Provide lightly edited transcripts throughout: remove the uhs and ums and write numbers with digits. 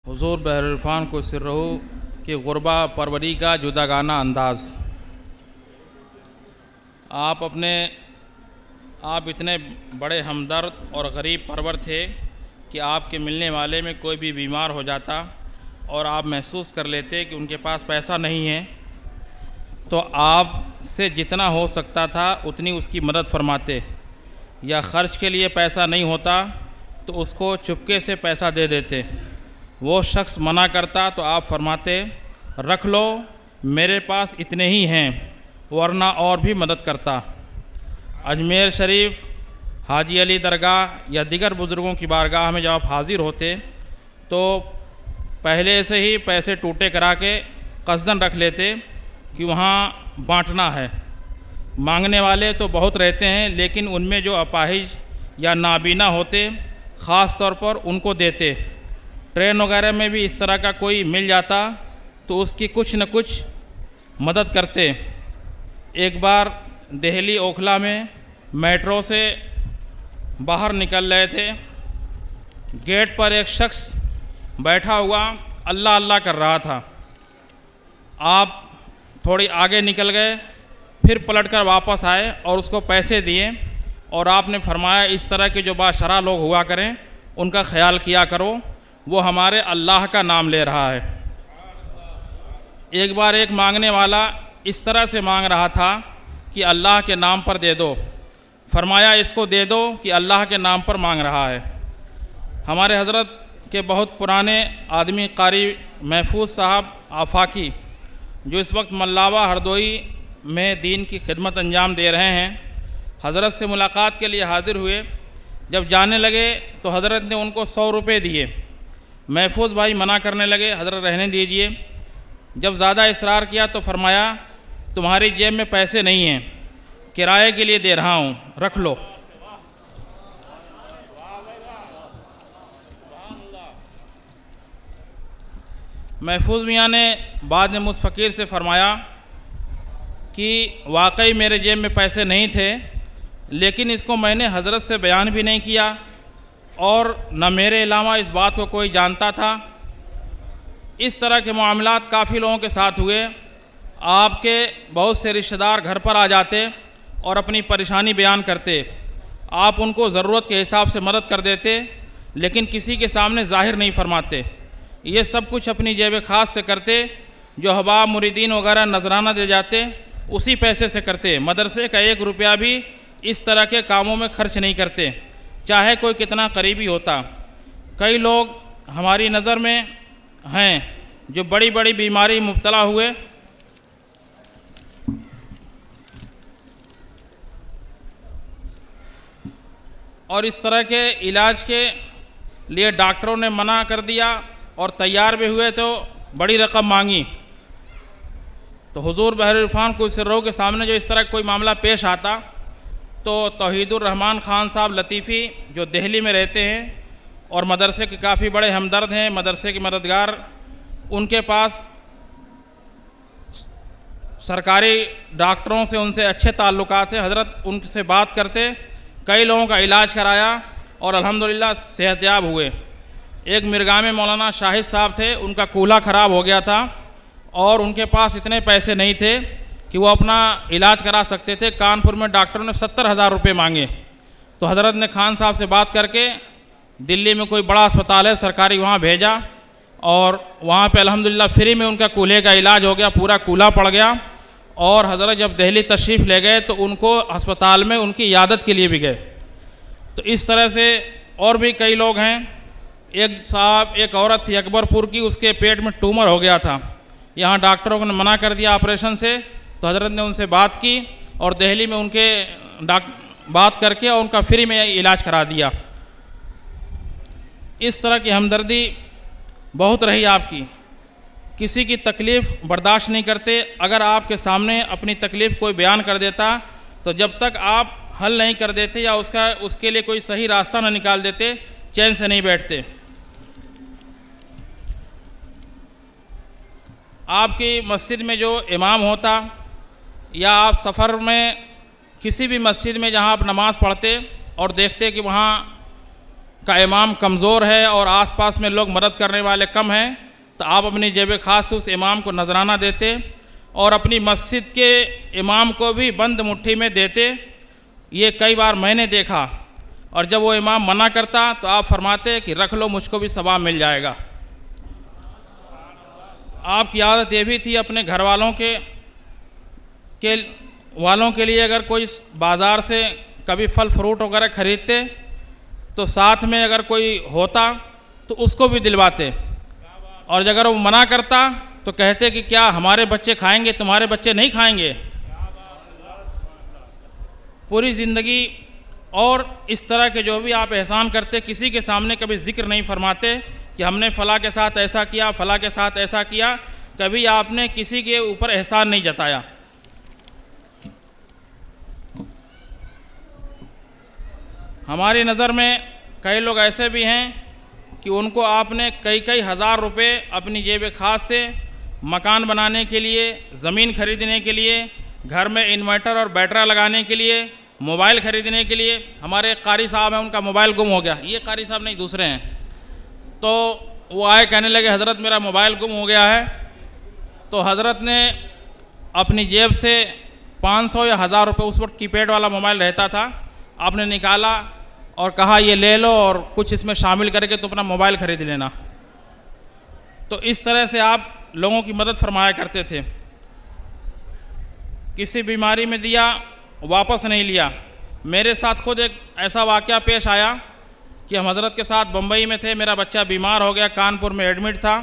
हुजूर बहरफान को सिर रहो कि गुरबा परवरी का जुदागाना अंदाज़। आप इतने बड़े हमदर्द और गरीब परवर थे कि आपके मिलने वाले में कोई भी बीमार हो जाता और आप महसूस कर लेते कि उनके पास पैसा नहीं है, तो आपसे जितना हो सकता था उतनी उसकी मदद फरमाते, या ख़र्च के लिए पैसा नहीं होता तो उसको चुपके से पैसा दे देते। वो शख्स मना करता तो आप फरमाते, रख लो, मेरे पास इतने ही हैं, वरना और भी मदद करता। अजमेर शरीफ, हाजी अली दरगाह या दीगर बुज़ुर्गों की बारगाह में जब आप हाज़िर होते तो पहले से ही पैसे टूटे करा के कसदन रख लेते कि वहाँ बांटना है। मांगने वाले तो बहुत रहते हैं, लेकिन उनमें जो अपाहिज या नाबीना होते ख़ास तौर पर उनको देते। ट्रेन वगैरह में भी इस तरह का कोई मिल जाता तो उसकी कुछ न कुछ मदद करते। एक बार दिल्ली ओखला में मेट्रो से बाहर निकल रहे थे, गेट पर एक शख्स बैठा हुआ अल्लाह अल्लाह कर रहा था। आप थोड़ी आगे निकल गए, फिर पलटकर वापस आए और उसको पैसे दिए और आपने फरमाया, इस तरह के जो बाशरा लोग हुआ करें उनका ख्याल किया करो, वो हमारे अल्लाह का नाम ले रहा है। एक बार एक मांगने वाला इस तरह से मांग रहा था कि अल्लाह के नाम पर दे दो। फरमाया, इसको दे दो कि अल्लाह के नाम पर मांग रहा है। हमारे हज़रत के बहुत पुराने आदमी कारी महफूज साहब आफाकी, जो इस वक्त मल्लावा हरदोई में दीन की खिदमत अंजाम दे रहे हैं, हज़रत से मुलाकात के लिए हाज़िर हुए। जब जाने लगे तो हज़रत ने उनको 100 रुपये दिए। महफूज भाई मना करने लगे, हज़रत रहने दीजिए। जब ज़्यादा इसरार किया तो फरमाया, तुम्हारी जेब में पैसे नहीं हैं, किराए के लिए दे रहा हूँ, रख लो। महफूज मियाँ ने बाद में मुझ फ़कीर से फरमाया कि वाकई मेरे जेब में पैसे नहीं थे, लेकिन इसको मैंने हज़रत से बयान भी नहीं किया और न मेरे अलावा इस बात को कोई जानता था। इस तरह के मामलात काफ़ी लोगों के साथ हुए। आपके बहुत से रिश्तेदार घर पर आ जाते और अपनी परेशानी बयान करते। आप उनको ज़रूरत के हिसाब से मदद कर देते, लेकिन किसी के सामने ज़ाहिर नहीं फरमाते। ये सब कुछ अपनी जेब ख़ास से करते। जो हबाब मुरीदीन वगैरह नजराना दे जाते, उसी पैसे से करते। मदरसे का 1 रुपया भी इस तरह के कामों में खर्च नहीं करते, चाहे कोई कितना करीबी होता। कई लोग हमारी नज़र में हैं जो बड़ी बड़ी बीमारी मुब्तला हुए, और इस तरह के इलाज के लिए डॉक्टरों ने मना कर दिया और तैयार भी हुए तो बड़ी रकम मांगी। तो हुजूर बहरफान को सिर्रों के सामने जो इस तरह कोई मामला पेश आता तो तौहीदुर रहमान ख़ान साहब लतीफ़ी, जो दिल्ली में रहते हैं और मदरसे के काफ़ी बड़े हमदर्द हैं, मदरसे के मददगार, उनके पास सरकारी डॉक्टरों से उनसे अच्छे ताल्लुकात हैं। हज़रत उनसे बात करते, कई लोगों का इलाज कराया और अल्हम्दुलिल्लाह सेहतयाब हुए। एक मिर्गा में मौलाना शाहिद साहब थे, उनका कूल्हा ख़राब हो गया था और उनके पास इतने पैसे नहीं थे कि वो अपना इलाज करा सकते थे। कानपुर में डॉक्टरों ने 70,000 रुपये मांगे। तो हज़रत ने खान साहब से बात करके दिल्ली में कोई बड़ा अस्पताल है सरकारी, वहाँ भेजा और वहाँ पे अल्हम्दुलिल्लाह फ्री में उनका कूल्हे का इलाज हो गया, पूरा कूल्हा पड़ गया। और हज़रत जब दिल्ली तशरीफ़ ले गए तो उनको अस्पताल में उनकी इयादत के लिए भी गए। तो इस तरह से और भी कई लोग हैं। एक औरत थी अकबरपुर की, उसके पेट में ट्यूमर हो गया था। यहाँ डॉक्टरों ने मना कर दिया ऑपरेशन से, तो हज़रत ने उनसे बात की और दिल्ली में उनके बात करके और उनका फ्री में इलाज करा दिया। इस तरह की हमदर्दी बहुत रही आपकी। किसी की तकलीफ़ बर्दाश्त नहीं करते। अगर आपके सामने अपनी तकलीफ़ कोई बयान कर देता तो जब तक आप हल नहीं कर देते या उसके लिए कोई सही रास्ता न निकाल देते, चैन से नहीं बैठते। आपकी मस्जिद में जो इमाम होता या आप सफ़र में किसी भी मस्जिद में जहाँ आप नमाज़ पढ़ते और देखते कि वहाँ का इमाम कमज़ोर है और आसपास में लोग मदद करने वाले कम हैं, तो आप अपनी जेब ख़ास से उस इमाम को नजराना देते और अपनी मस्जिद के इमाम को भी बंद मुट्ठी में देते। ये कई बार मैंने देखा, और जब वो इमाम मना करता तो आप फरमाते कि रख लो, मुझको भी सवाब मिल जाएगा। आपकी आदत ये भी थी अपने घर वालों के लिए अगर कोई बाज़ार से कभी फल फ्रूट वगैरह ख़रीदते तो साथ में अगर कोई होता तो उसको भी दिलवाते, और अगर वो मना करता तो कहते कि क्या हमारे बच्चे खाएंगे, तुम्हारे बच्चे नहीं खाएंगे। पूरी ज़िंदगी और इस तरह के जो भी आप एहसान करते, किसी के सामने कभी ज़िक्र नहीं फरमाते कि हमने फ़लाँ के साथ ऐसा किया, फ़लाँ के साथ ऐसा किया। कभी आपने किसी के ऊपर एहसान नहीं जताया। हमारी नज़र में कई लोग ऐसे भी हैं कि उनको आपने कई कई हज़ार रुपए अपनी जेब ख़ास से मकान बनाने के लिए, ज़मीन खरीदने के लिए, घर में इन्वर्टर और बैटरा लगाने के लिए, मोबाइल ख़रीदने के लिए। हमारे एक कारी साहब हैं, उनका मोबाइल गुम हो गया। ये कारी साहब नहीं, दूसरे हैं। तो वो आए, कहने लगे हज़रत मेरा मोबाइल गुम हो गया है। तो हज़रत ने अपनी जेब से 500 या 1000 रुपये, उस वक्त कीपैड वाला मोबाइल रहता था, आपने निकाला और कहा ये ले लो और कुछ इसमें शामिल करके तो अपना मोबाइल ख़रीद लेना। तो इस तरह से आप लोगों की मदद फरमाया करते थे। किसी बीमारी में दिया, वापस नहीं लिया। मेरे साथ खुद एक ऐसा वाक़या पेश आया कि हम हज़रत के साथ बम्बई में थे, मेरा बच्चा बीमार हो गया, कानपुर में एडमिट था।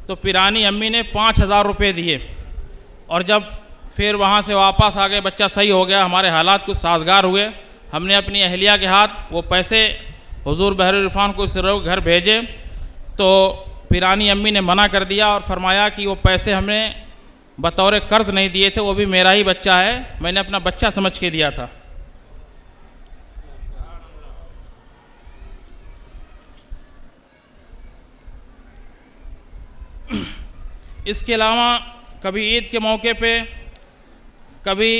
तो पिरानी अम्मी ने 5000 रुपये दिए, और जब फिर वहाँ से वापस आ गए, बच्चा सही हो गया, हमारे हालात कुछ साजगार हुए। हमने अपनी अहलिया के हाथ वो पैसे हुजूर बहरुल इरफान को इस घर भेजे, तो पिरानी अम्मी ने मना कर दिया और फरमाया कि वो पैसे हमें बतौर कर्ज़ नहीं दिए थे, वो भी मेरा ही बच्चा है, मैंने अपना बच्चा समझ के दिया था। इसके अलावा कभी ईद के मौके पे, कभी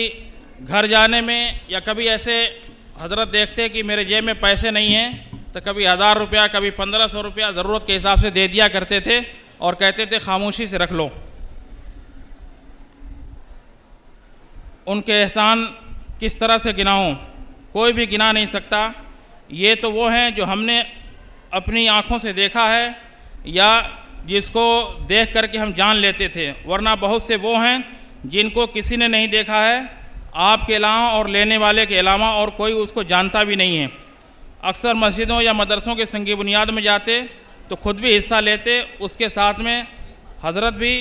घर जाने में, या कभी ऐसे हज़रत देखते कि मेरे जेब में पैसे नहीं हैं, तो कभी 1000 रुपया, कभी 1500 रुपया ज़रूरत के हिसाब से दे दिया करते थे और कहते थे खामोशी से रख लो। उनके एहसान किस तरह से गिनाऊं, कोई भी गिना नहीं सकता। ये तो वो हैं जो हमने अपनी आँखों से देखा है या जिसको देख करके हम जान लेते थे, वरना बहुत से वो हैं जिनको किसी ने नहीं देखा है, आपके अलावा और लेने वाले के अलावा, और कोई उसको जानता भी नहीं है। अक्सर मस्जिदों या मदरसों के संगी बुनियाद में जाते तो खुद भी हिस्सा लेते, उसके साथ में हज़रत भी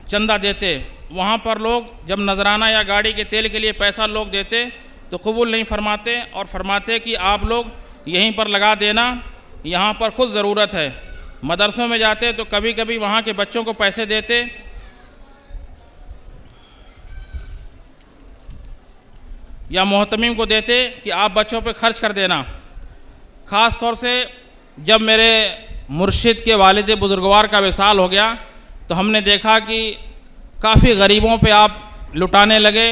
चंदा देते। वहाँ पर लोग जब नजराना या गाड़ी के तेल के लिए पैसा लोग देते तो कबूल नहीं फरमाते और फरमाते कि आप लोग यहीं पर लगा देना, यहाँ पर खुद ज़रूरत है। मदरसों में जाते तो कभी कभी वहाँ के बच्चों को पैसे देते, या मोहतमीम को देते कि आप बच्चों पे खर्च कर देना। ख़ास तौर से जब मेरे मुर्शिद के वालिद बुजुर्गवार का विसाल हो गया तो हमने देखा कि काफ़ी गरीबों पे आप लुटाने लगे,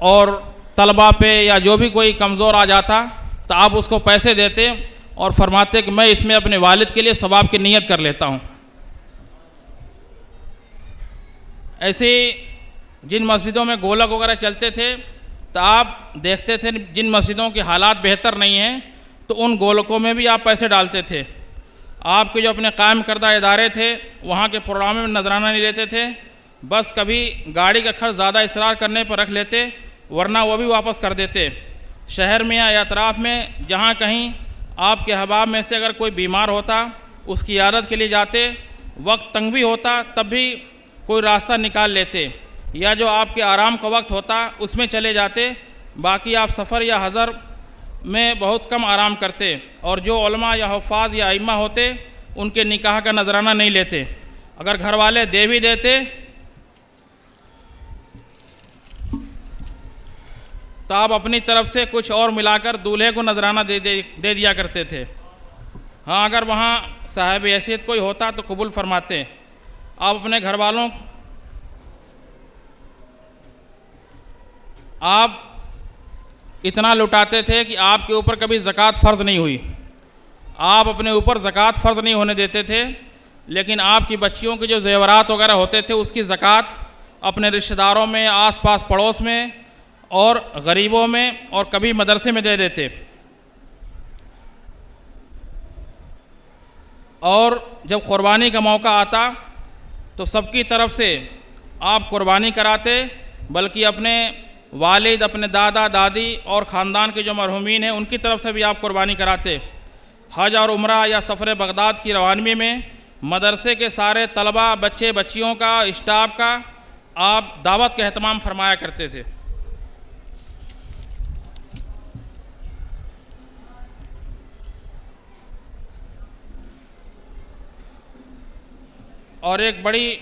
और तलबा पे या जो भी कोई कमज़ोर आ जाता तो आप उसको पैसे देते और फरमाते कि मैं इसमें अपने वालिद के लिए सवाब की नीयत कर लेता हूँ। ऐसे जिन मस्जिदों में गोलक वगैरह चलते थे तो आप देखते थे जिन मस्जिदों के हालात बेहतर नहीं हैं तो उन गोलकों में भी आप पैसे डालते थे। आपके जो अपने कायम करदा इदारे थे वहाँ के प्रोग्राम में नजराना नहीं लेते थे, बस कभी गाड़ी का खर्च ज़्यादा इसरार करने पर रख लेते, वरना वो भी वापस कर देते। शहर में या अतराफ़ में जहाँ कहीं आपके अहबाब में से अगर कोई बीमार होता, उसकी इयादत के लिए जाते, वक्त तंग भी होता तब भी कोई रास्ता निकाल लेते, या जो आपके आराम का वक्त होता उसमें चले जाते। बाकी आप सफ़र या हज़र में बहुत कम आराम करते, और जो उलमा या हुफ़ाज़ या अइम्मा होते उनके निकाह का नजराना नहीं लेते। अगर घर वाले दे भी देते तो आप अपनी तरफ से कुछ और मिलाकर दूल्हे को नजराना दे दिया करते थे। हाँ, अगर वहाँ साहिब हैसियत कोई होता तो कबूल फरमाते। आप अपने घर वालों, आप इतना लुटाते थे कि आपके ऊपर कभी ज़कात फ़र्ज़ नहीं हुई। आप अपने ऊपर ज़कात फ़र्ज़ नहीं होने देते थे, लेकिन आपकी बच्चियों के जो ज़ेवरात वगैरह होते थे उसकी ज़कात अपने रिश्तेदारों में, आस-पास पड़ोस में और गरीबों में और कभी मदरसे में दे देते। और जब क़ुरबानी का मौका आता तो सबकी तरफ से आप क़ुरबानी कराते, बल्कि अपने वालिद, अपने दादा दादी और ख़ानदान के जो मरहूमीन हैं उनकी तरफ से भी आप क़ुरबानी कराते। हज और उम्रा या सफ़र बगदाद की रवानगी में मदरसे के सारे तलबा, बच्चे बच्चियों का, स्टाफ का आप दावत का एहतमाम फरमाया करते थे। और एक बड़ी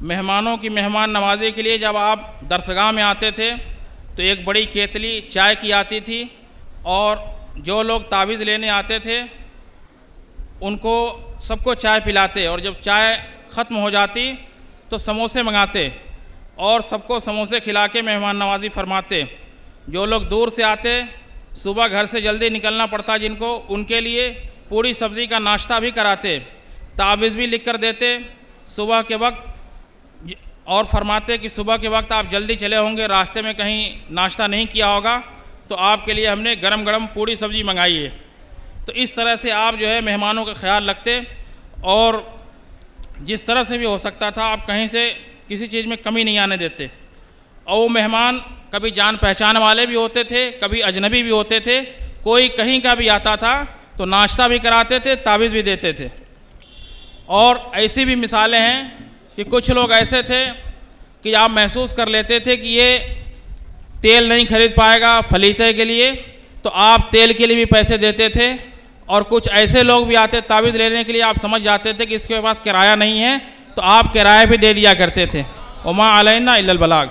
मेहमानों की मेहमान नवाजी के लिए जब आप दरसगाह में आते थे तो एक बड़ी केतली चाय की आती थी, और जो लोग तावीज़ लेने आते थे उनको सबको चाय पिलाते, और जब चाय ख़त्म हो जाती तो समोसे मंगाते और सबको समोसे खिला के मेहमान नवाजी फरमाते। जो लोग दूर से आते, सुबह घर से जल्दी निकलना पड़ता जिनको, उनके लिए पूरी सब्ज़ी का नाश्ता भी कराते, तावीज़ भी लिख कर देते सुबह के वक्त, और फरमाते कि सुबह के वक्त आप जल्दी चले होंगे, रास्ते में कहीं नाश्ता नहीं किया होगा, तो आपके लिए हमने गरम गरम पूरी सब्ज़ी मंगाई है। तो इस तरह से आप जो है मेहमानों का ख्याल रखते, और जिस तरह से भी हो सकता था आप कहीं से किसी चीज़ में कमी नहीं आने देते। और वो मेहमान कभी जान पहचान वाले भी होते थे, कभी अजनबी भी होते थे, कोई कहीं का भी आता था तो नाश्ता भी कराते थे, तावीज़ भी देते थे। और ऐसी भी मिसालें हैं कि कुछ लोग ऐसे थे कि आप महसूस कर लेते थे कि ये तेल नहीं खरीद पाएगा फलीते के लिए, तो आप तेल के लिए भी पैसे देते थे। और कुछ ऐसे लोग भी आते तावीज़ लेने के लिए, आप समझ जाते थे कि इसके पास किराया नहीं है, तो आप किराया भी दे दिया करते थे। वमा अलैना इल्लल बलाग।